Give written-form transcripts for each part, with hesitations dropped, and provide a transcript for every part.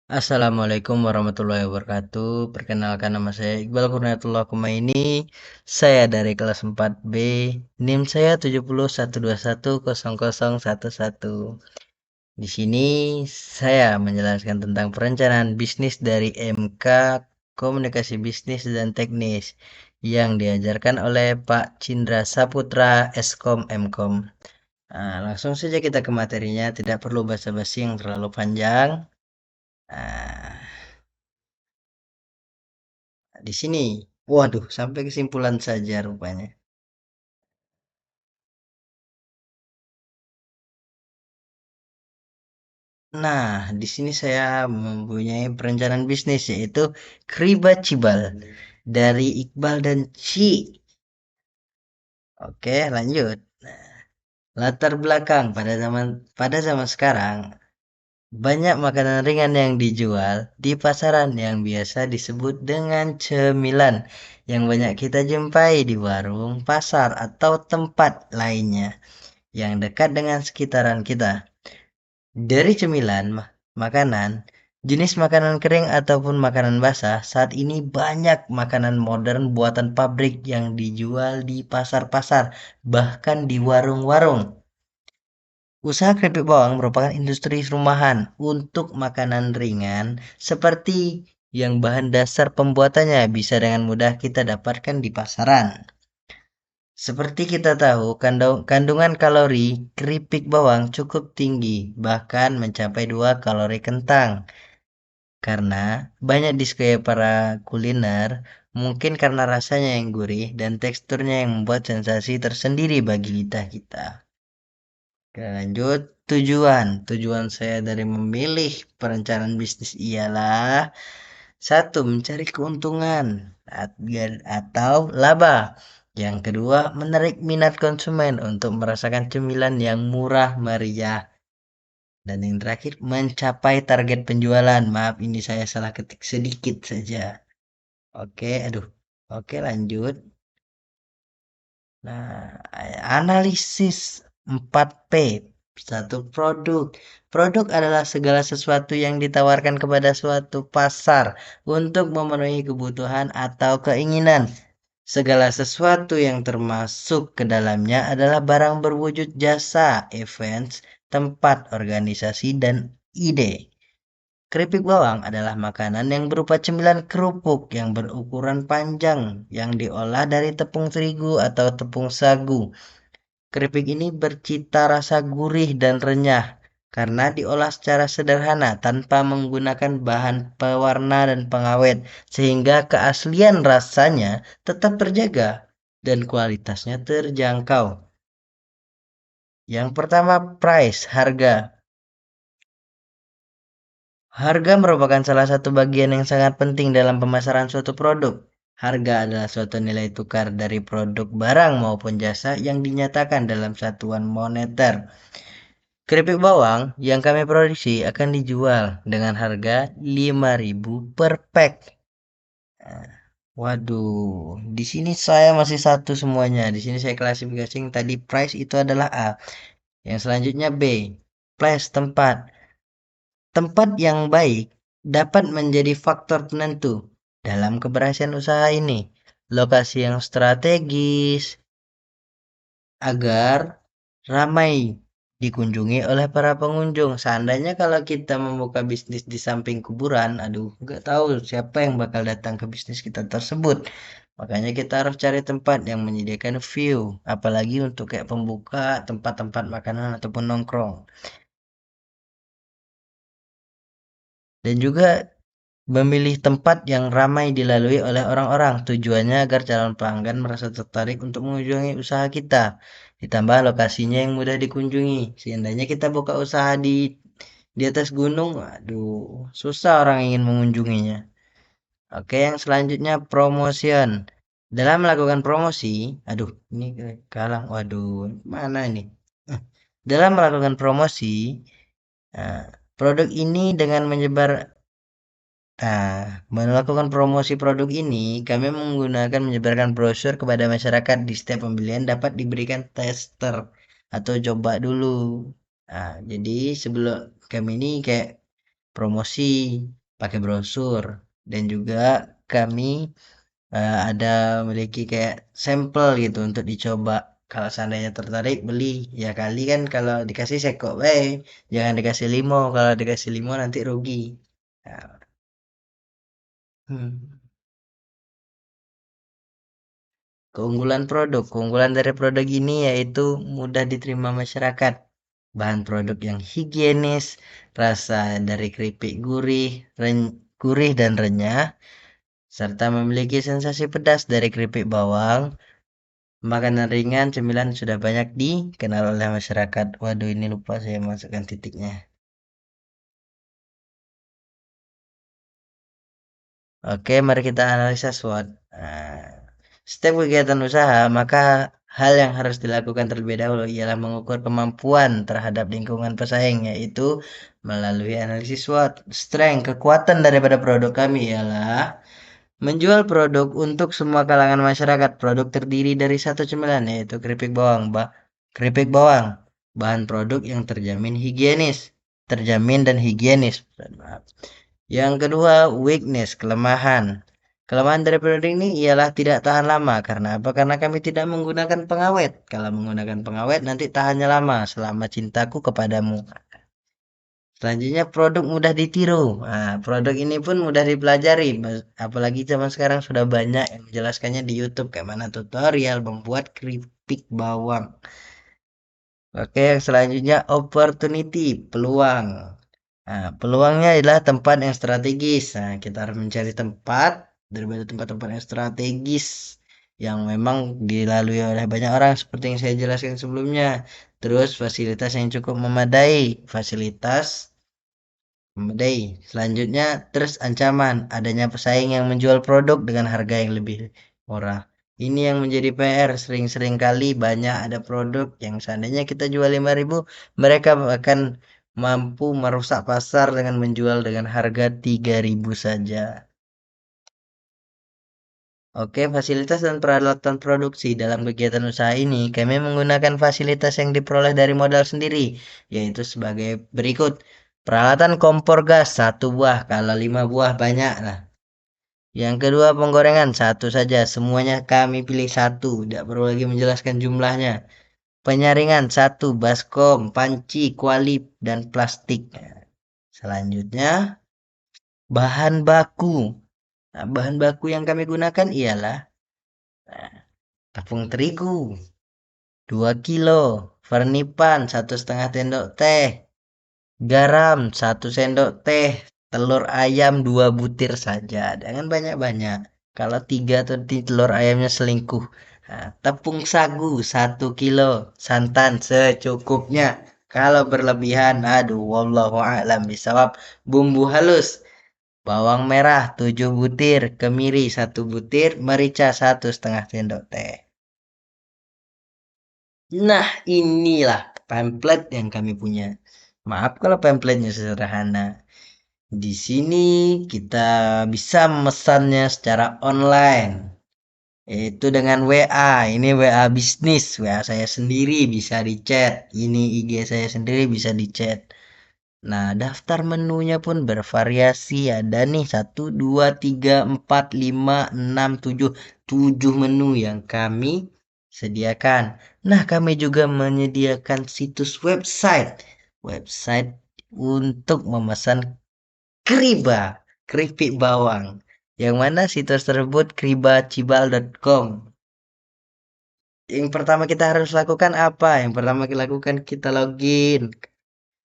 Assalamualaikum warahmatullahi wabarakatuh. Perkenalkan nama saya Iqbal Kurniatullah Kumaini. Saya dari kelas 4B. NIM saya 7012121011. Di sini saya menjelaskan tentang perencanaan bisnis dari MK Komunikasi Bisnis dan Teknis yang diajarkan oleh Pak Cindra Saputra Eskom Mkom. Nah, langsung saja kita ke materinya, tidak perlu basa-basi yang terlalu panjang. Nah, di sini, waduh, sampai kesimpulan saja rupanya. Nah, di sini saya mempunyai perencanaan bisnis yaitu Kriba Cibal dari Iqbal dan Ci. Oke, lanjut. Latar belakang pada zaman sekarang banyak makanan ringan yang dijual di pasaran yang biasa disebut dengan cemilan yang banyak kita jumpai di warung, pasar, atau tempat lainnya yang dekat dengan sekitaran kita. Dari cemilan, makanan, jenis makanan kering ataupun makanan basah, saat ini banyak makanan modern buatan pabrik yang dijual di pasar-pasar, bahkan di warung-warung. Usaha keripik bawang merupakan industri rumahan untuk makanan ringan seperti yang bahan dasar pembuatannya bisa dengan mudah kita dapatkan di pasaran. Seperti kita tahu, kandungan kalori keripik bawang cukup tinggi, bahkan mencapai 2 kalori kentang. Karena banyak disukai para kuliner, mungkin karena rasanya yang gurih dan teksturnya yang membuat sensasi tersendiri bagi lidah kita. Oke, lanjut. Tujuan saya dari memilih perencanaan bisnis ialah satu, mencari keuntungan atau laba. Yang kedua, menarik minat konsumen untuk merasakan cemilan yang murah meriah. Dan yang terakhir, mencapai target penjualan. Maaf, ini saya salah ketik sedikit saja. Oke, aduh. Oke, lanjut. Nah, analisis 4P. Satu, produk. Produk adalah segala sesuatu yang ditawarkan kepada suatu pasar untuk memenuhi kebutuhan atau keinginan. Segala sesuatu yang termasuk ke dalamnya adalah barang berwujud jasa, events, tempat, organisasi, dan ide. Keripik bawang adalah makanan yang berupa cemilan kerupuk yang berukuran panjang yang diolah dari tepung terigu atau tepung sagu. Keripik ini bercita rasa gurih dan renyah karena diolah secara sederhana tanpa menggunakan bahan pewarna dan pengawet, sehingga keaslian rasanya tetap terjaga dan kualitasnya terjangkau. Yang pertama, price, harga. Harga merupakan salah satu bagian yang sangat penting dalam pemasaran suatu produk. Harga adalah suatu nilai tukar dari produk barang maupun jasa yang dinyatakan dalam satuan moneter. Keripik bawang yang kami produksi akan dijual dengan harga 5.000 per pack. Waduh, di sini saya masih satu semuanya. Di sini saya klasifikasi yang tadi price itu adalah A. Yang selanjutnya B, place tempat. Tempat yang baik dapat menjadi faktor penentu dalam keberhasilan usaha ini. Lokasi yang strategis agar ramai dikunjungi oleh para pengunjung. Seandainya kalau kita membuka bisnis di samping kuburan, aduh, nggak tahu siapa yang bakal datang ke bisnis kita tersebut. Makanya kita harus cari tempat yang menyediakan view, apalagi untuk kayak pembuka tempat-tempat makanan ataupun nongkrong. Dan juga memilih tempat yang ramai dilalui oleh orang-orang, tujuannya agar calon pelanggan merasa tertarik untuk mengunjungi usaha kita. Ditambah lokasinya yang mudah dikunjungi. Seandainya kita buka usaha di atas gunung, aduh, susah orang ingin mengunjunginya. Oke, yang selanjutnya promotion. Dalam melakukan promosi, aduh, ini kalah, waduh, mana ini? Dalam melakukan promosi, produk ini dengan melakukan promosi produk ini, kami menggunakan menyebarkan brosur kepada masyarakat di setiap pembelian dapat diberikan tester atau coba dulu. Nah, jadi sebelum kami ini kayak promosi, pakai brosur, dan juga kami ada memiliki kayak sampel gitu untuk dicoba. Kalau seandainya tertarik beli, ya kali kan kalau dikasih seko, jangan dikasih limo. Kalau dikasih limo nanti rugi. Nah, hmm. Keunggulan dari produk ini yaitu mudah diterima masyarakat. Bahan produk yang higienis, rasa dari keripik gurih dan renyah, serta memiliki sensasi pedas dari keripik bawang. Makanan ringan, cemilan sudah banyak dikenal oleh masyarakat. Waduh, ini lupa saya masukkan titiknya. Oke, mari kita analisa SWOT. Nah, setiap kegiatan usaha, maka hal yang harus dilakukan terlebih dahulu ialah mengukur kemampuan terhadap lingkungan pesaing, yaitu melalui analisis SWOT. Strength, kekuatan daripada produk kami ialah menjual produk untuk semua kalangan masyarakat. Produk terdiri dari satu cemilan, yaitu keripik bawang. Keripik bawang, bahan produk yang terjamin dan higienis. Maaf. Yang kedua, weakness, kelemahan. Kelemahan dari produk ini ialah tidak tahan lama. Karena apa? Karena kami tidak menggunakan pengawet. Kalau menggunakan pengawet, nanti tahannya lama. Selama cintaku kepadamu. Selanjutnya, produk mudah ditiru. Nah, produk ini pun mudah dipelajari. Apalagi zaman sekarang sudah banyak yang menjelaskannya di YouTube. Kayak mana tutorial membuat keripik bawang. Oke, yang selanjutnya opportunity, peluang. Nah, peluangnya adalah tempat yang strategis. Nah, kita harus mencari tempat daripada tempat-tempat yang strategis yang memang dilalui oleh banyak orang seperti yang saya jelaskan sebelumnya. Terus fasilitas yang cukup memadai, memadai. Selanjutnya, terus ancaman adanya pesaing yang menjual produk dengan harga yang lebih murah. Ini yang menjadi PR. Sering-sering kali banyak ada produk yang seandainya kita jual 5.000, mereka akan mampu merusak pasar dengan menjual dengan harga 3.000 saja. Oke, fasilitas dan peralatan produksi dalam kegiatan usaha ini, kami menggunakan fasilitas yang diperoleh dari modal sendiri, yaitu sebagai berikut. Peralatan kompor gas, satu buah, kalau 5 buah banyak lah. Yang kedua, penggorengan, satu saja, semuanya kami pilih satu, tidak perlu lagi menjelaskan jumlahnya. Penyaringan, satu, baskom, panci, kuali, dan plastik. Selanjutnya, bahan baku. Nah, bahan baku yang kami gunakan ialah tepung terigu 2 kilo, vernipan 1,5 sendok teh, garam 1 sendok teh, telur ayam 2 butir saja, jangan banyak-banyak. Kalau 3 atau telur ayamnya selingkuh. Nah, tepung sagu 1 kilo, santan secukupnya. Kalau berlebihan, aduh, wallahu a'lam bisawab. Bumbu halus, bawang merah 7 butir, kemiri 1 butir, merica 1,5 sendok teh. Nah, inilah template yang kami punya. Maaf kalau pamfletnya sederhana. Di sini kita bisa memesannya secara online, yaitu dengan WA. Ini WA bisnis, WA saya sendiri bisa di chat. Ini IG saya sendiri bisa di chat. Nah, daftar menunya pun bervariasi. Ada nih 1, 2, 3, 4, 5, 6, 7. 7 menu yang kami sediakan. Nah, kami juga menyediakan situs website. Website untuk memesan keripik bawang. Yang mana situs tersebut kribacibal.com. Yang pertama kita harus lakukan apa? Yang pertama kita lakukan kita login.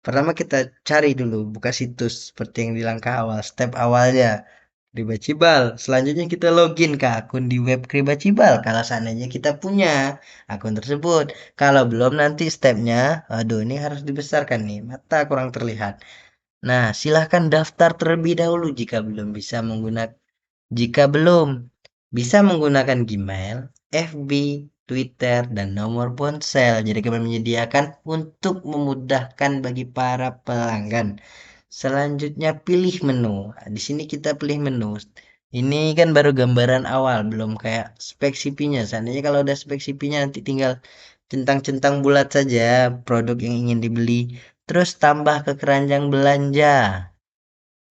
Pertama kita cari dulu, buka situs seperti yang di langkah awal, step awalnya. Kribacibal. Selanjutnya kita login ke akun di web Kribacibal. Kalau seandainya kita punya akun tersebut. Kalau belum nanti stepnya, aduh ini harus dibesarkan nih, mata kurang terlihat. Nah, silahkan daftar terlebih dahulu jika belum bisa menggunakan Gmail, FB, Twitter, dan nomor ponsel. Jadi kami menyediakan untuk memudahkan bagi para pelanggan. Selanjutnya pilih menu. Nah, di sini kita pilih menu. Ini kan baru gambaran awal, belum kayak spek CP-nya. Seandainya kalau udah spek CP-nya nanti tinggal centang-centang bulat saja produk yang ingin dibeli. Terus tambah ke keranjang belanja.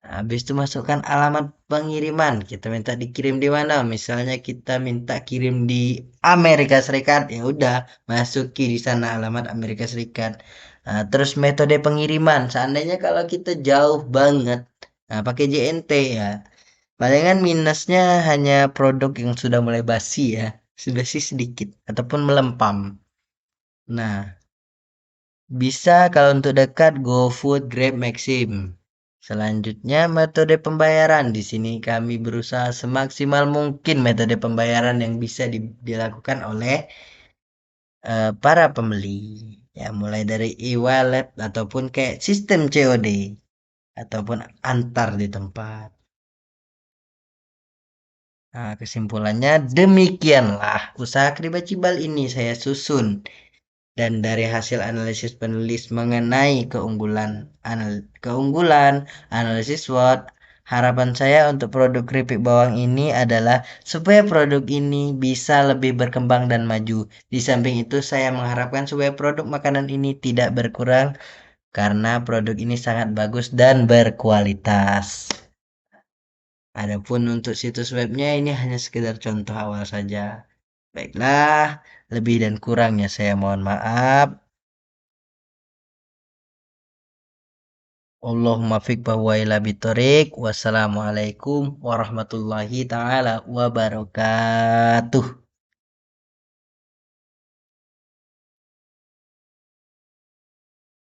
Habis itu masukkan alamat pengiriman. Kita minta dikirim di mana? Misalnya kita minta kirim di Amerika Serikat, ya udah masuki di sana alamat Amerika Serikat. Nah, terus metode pengiriman. Seandainya kalau kita jauh banget, nah pakai JNT ya. Palingan minusnya hanya produk yang sudah mulai basi ya, sudah sih sedikit ataupun melempam. Nah, bisa kalau untuk dekat GoFood, Grab, Maxim. Selanjutnya metode pembayaran. Di sini kami berusaha semaksimal mungkin metode pembayaran yang bisa dilakukan oleh para pembeli. Ya, mulai dari e-wallet ataupun kayak sistem COD ataupun antar di tempat. Nah, kesimpulannya demikianlah usaha Kribacibal ini saya susun. Dan dari hasil analisis penulis mengenai keunggulan analisis SWOT, harapan saya untuk produk keripik bawang ini adalah supaya produk ini bisa lebih berkembang dan maju. Di samping itu saya mengharapkan supaya produk makanan ini tidak berkurang karena produk ini sangat bagus dan berkualitas. Adapun untuk situs webnya ini hanya sekedar contoh awal saja. Baiklah, lebih dan kurangnya saya mohon maaf. Allahumma fiq bahwa ila bitorik. Wassalamualaikum warahmatullahi ta'ala wabarakatuh.